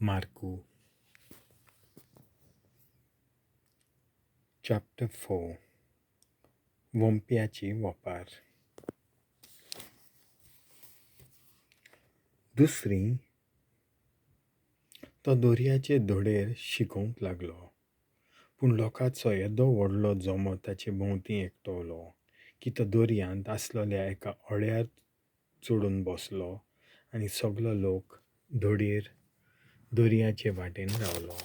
मार्कू चॅप्टर 4 वोंप्याची वोपार. दुसरी तो दोर्याचे धोडेर शिकोवंक लागलो, पूण लोकांचो येदो व्हडलो जोमो ताचे भोंवती एकटवलो की तो दोर्यांत आसलोल्या एका ओड्यार चडून बसलो आनी सगलो लोक धोडेर दोर्याचे वाटेन रावलो.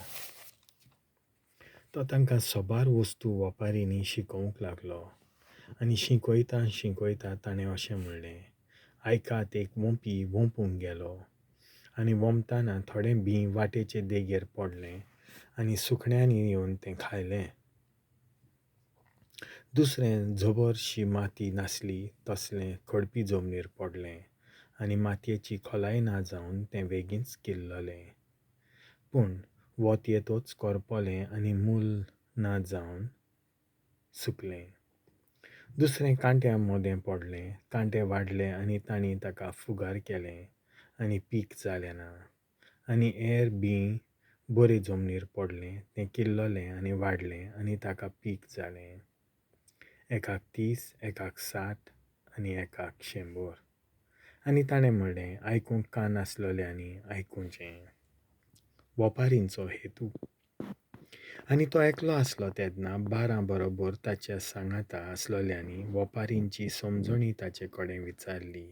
तो तांकां सोबार वस्तू वोपारींनी शिकोवंक लागलो आनी शिकयता ताणें अशें म्हणलें, आयकात एक वोंपी वोंपूंक गेलो आनी वोंपतना थोडें बीं वाटेचे देगेर पडलें आनी सुकण्यांनी येवन तें खायलें. दुसरें झबरशी माती नासली तसलें खडपी जमनीर पडलें आनी मातयेची खोलाय ना जावन तें बेगीनच किल्ललें. पूण वत येतोच करपलें आनी मूल ना जावन सुकलें. दुसरें कांट्यां मदें पडलें, कांटे वाडले आनी तांणी ताका फुगार केलें आनी पीक जालें ना. आनी हेर बीं बरे जमनीर पडलें, तें किल्ललें आनी वाडलें आनी ताका पीक जालें. एकाक 30, एकाक 60 आनी एकाक 100. आनी ताणें म्हणलें, आयकूंक कान आसलोल्यांनी आयकुचें. वोपारींचो हेतू. आनी तो एकलो आसलो तेदना 12 बरोबर ताच्या सांगाता आसलोल्यांनी वोपारींची समजणी ताचे कडेन विचारली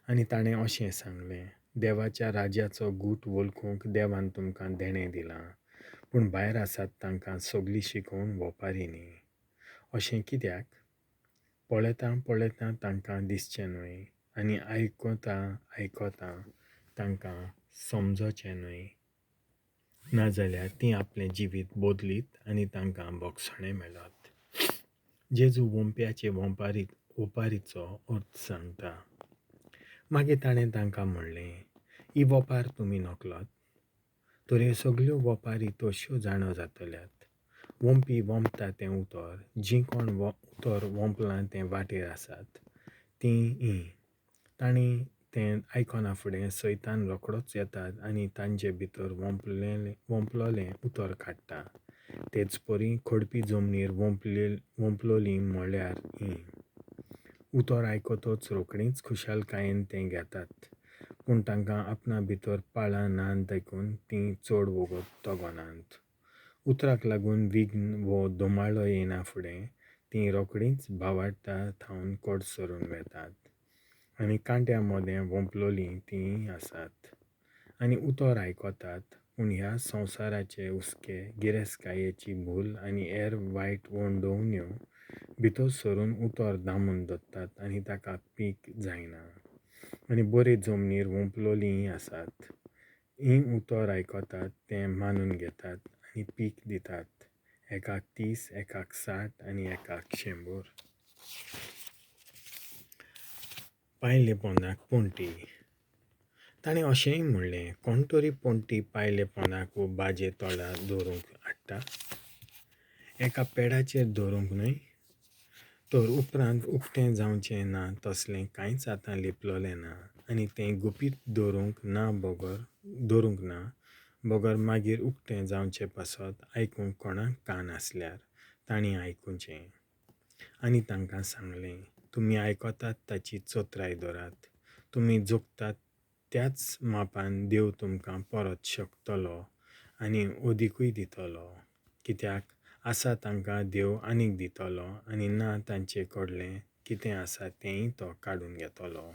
आनी ताणें अशें सांगलें, देवाच्या राज्याचो गूट वळखूंक देवान तुमकां देणें दिलां, पूण भायर आसात तांकां सगली शिकोवन वोपारींनी. अशें कित्याक? पळयता तांकां दिसचें न्हय आनी आयकता तांकां समजचें न्हय, नाजाल्यार तीं आपलें जिवीत बदलीत आनी तांकां भोगसणें मेळत. जेजू वोंप्याचे ओपारीचो अर्थ सांगता. मागीर ताणें तांकां म्हणलें, ही वोपार तुमी नकलत, तर ह्यो सगल्यो वोपारी तश्यो जाणो जातल्यात. वोंपी वोंपता तें उतर, जीं कोण उतर वोंपलां तें वाटेर आसात, तीं तांणी तें आयकना फुडें सैतान रोखडोच येतात आनी तांचे भितर वोंपलोलें उतर काडटा. तेच परी खडपी जमनीर वोंपलोलीं म्हळ्यार उतर आयकतोच रोखडींच खुशालकायेन तें घेतात, पूण तांकां आपणा भितर पाळा ना देखून तीं चड वगत तोगोनात. उतराक लागून विघ्न वो दोमाळो येना फुडें तीं रोखडींच भावार्था थावन कडसरून वेतात. आनी कांट्यां मदें वोंपलोलीं तीं आसात आनी उतर आयकतात, पूण ह्या संवसाराचे हुस्के, गिरेस्तकायेची भूल आनी हेर वायट वोंडोवण्यो भितर सरून उतर दामून दवरतात आनी ताका पीक जायना. आनी बरे जमनीर वोंपलोलीं आसात. हीं उतर आयकतात, तें मानून घेतात आनी पीक दितात, एकाक 30, एकाक 60 आनी एकाक 100. पायले पोंदाक पोंटी. ताणें अशेंय म्हणलें, कोण तरी पोंटी पायले पोंदाक वो बाजे तोंडार दवरूंक हाडटा. एका पेडाचेर दवरूंक न्हय, तर उपरांत उक्तें जावचें ना तसलें कांयच आतां लिपलोलें ना आनी तें गुपीत दवरूंक ना बगर मागीर उक्तें जावचें पासत आयकूंक कोणाक कान आसल्यार तांणी आयकुचें. आनी तांकां सांगलें, तुमी आयकतात ताची चोत्राय दवरात. तुमी जोगतात त्याच मापान देव तुमकां परत शकतलो आनी ओदीकूय दितलो, कित्याक आसा तांकां देव आनीक दितलो आनी ना तांचे कडलें कितें आसा तेंय तो काडून घेतलो.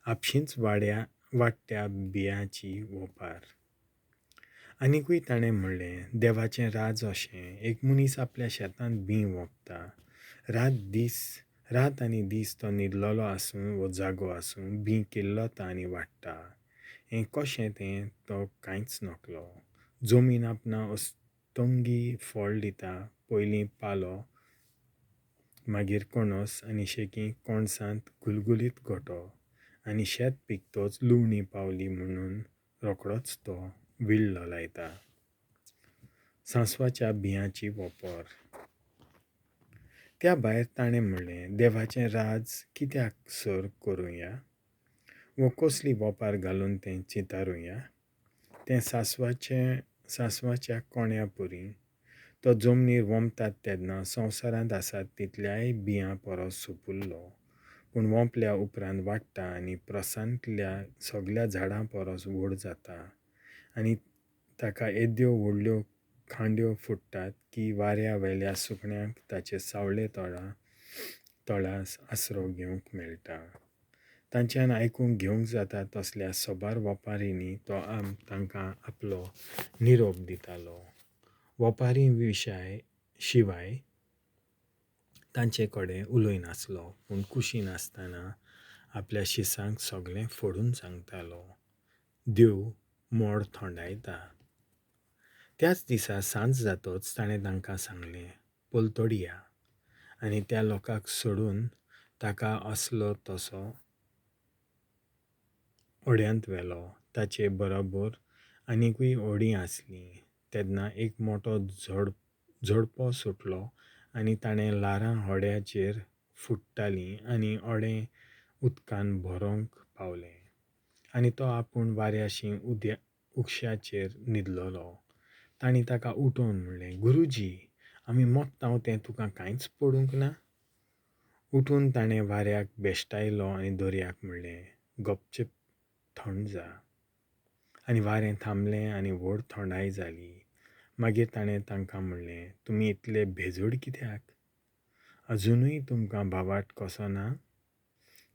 आपशींच वाडट्या बियांची वोपार. आनीकूय ताणें म्हणलें, देवाचें राज अशें, एक मनीस आपल्या शेतांत बीं वोंपता. रात आनी दीस तो न्हिदलोलो आसूं वो जागो आसूं बीं किल्लता आनी वाडटा. हें कशें तें तो कांयच नकलो. जमीन आपणा अस्तंगी फळ दिता, पयलीं पालो, मागीर कणस आनी शेकी कणसांत गुलगुलीत गोठो, आनी शेत पिकतोच लुवणी पावली म्हणून रोखडोच तो विळो लायता. सांसवाच्या बियांची वोपर. त्या भायर ताणें म्हणलें, देवाचें राज कित्याक सर करुया वो कसली वोपार घालून तें चितारुया. तें सांसवाच्या कोण्या पुरी. तो जमनीर वोंबतात तेन्ना संवसारांत आसात तितल्याय बियां परस सोंपुल्लो, पूण वोंपल्या उपरांत वाडटा आनी प्रसांतल्या सगल्या झाडां परस व्हड जाता, आनी ताका येद्यो व्हडल्यो खांद्यो फुट्टात की वाऱ्या वेल्या सुकण्यांक ताचे सावळे तळास आसरो घेवंक मेळटा. तांच्यान आयकूंक घेवंक जाता तसल्या सोबार ओपारींनी तो तांकां आपलो निरोप दितालो. ओपारी शिवाय तांचे कडेन उलयनासलो, पूण कुशीन आसतना आपल्या शिसांक सगळें फोडून सांगतालो. देव मोड थोंडायता. त्याच दिसा सांज जातच ताणें तांकां सांगलें, पलतडी या, आनी त्या लोकांक सोडून ताका असलो तसो ओड्यांत व्हेलो. ताचे बरोबर आनिकूय ओडीं आसलीं. तेन्ना एक मोठो झडपो सुटलो आनी ताणें ल्हारां ओड्याचेर फुट्टालीं आनी ओडें उदकान भरोंक पावलें, आनी तो आपूण वाऱ्याशी उक्श्याचेर न्हिदलोलो. तांणी ताका उठोवन म्हणलें, गुरुजी, आमी मोगतांव तें तुका कांयच पडूंक ना? उठून ताणें वाऱ्याक बेश्टायलो आनी दर्याक म्हणलें, गपचेप थंड जा. आनी वारें थांबलें आनी व्हड थंडाय जाली. मागीर ताणें तांकां म्हणलें, तुमी इतले भेजूड कित्याक? अजुनूय तुमकां भावार्थ कसो ना?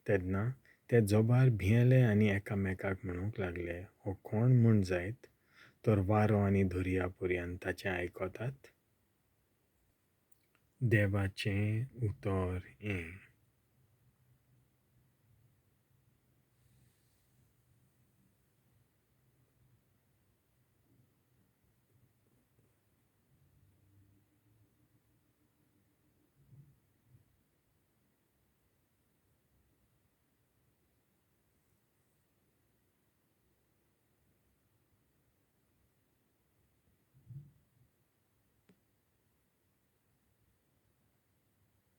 तेन्ना ते जोबार भियेले आनी एकामेकाक म्हणूंक लागले, हो कोण म्हूण जायत तर वारो आनी दर्या पर्यंत ताचें आयकतात? देवाचें उतर हें.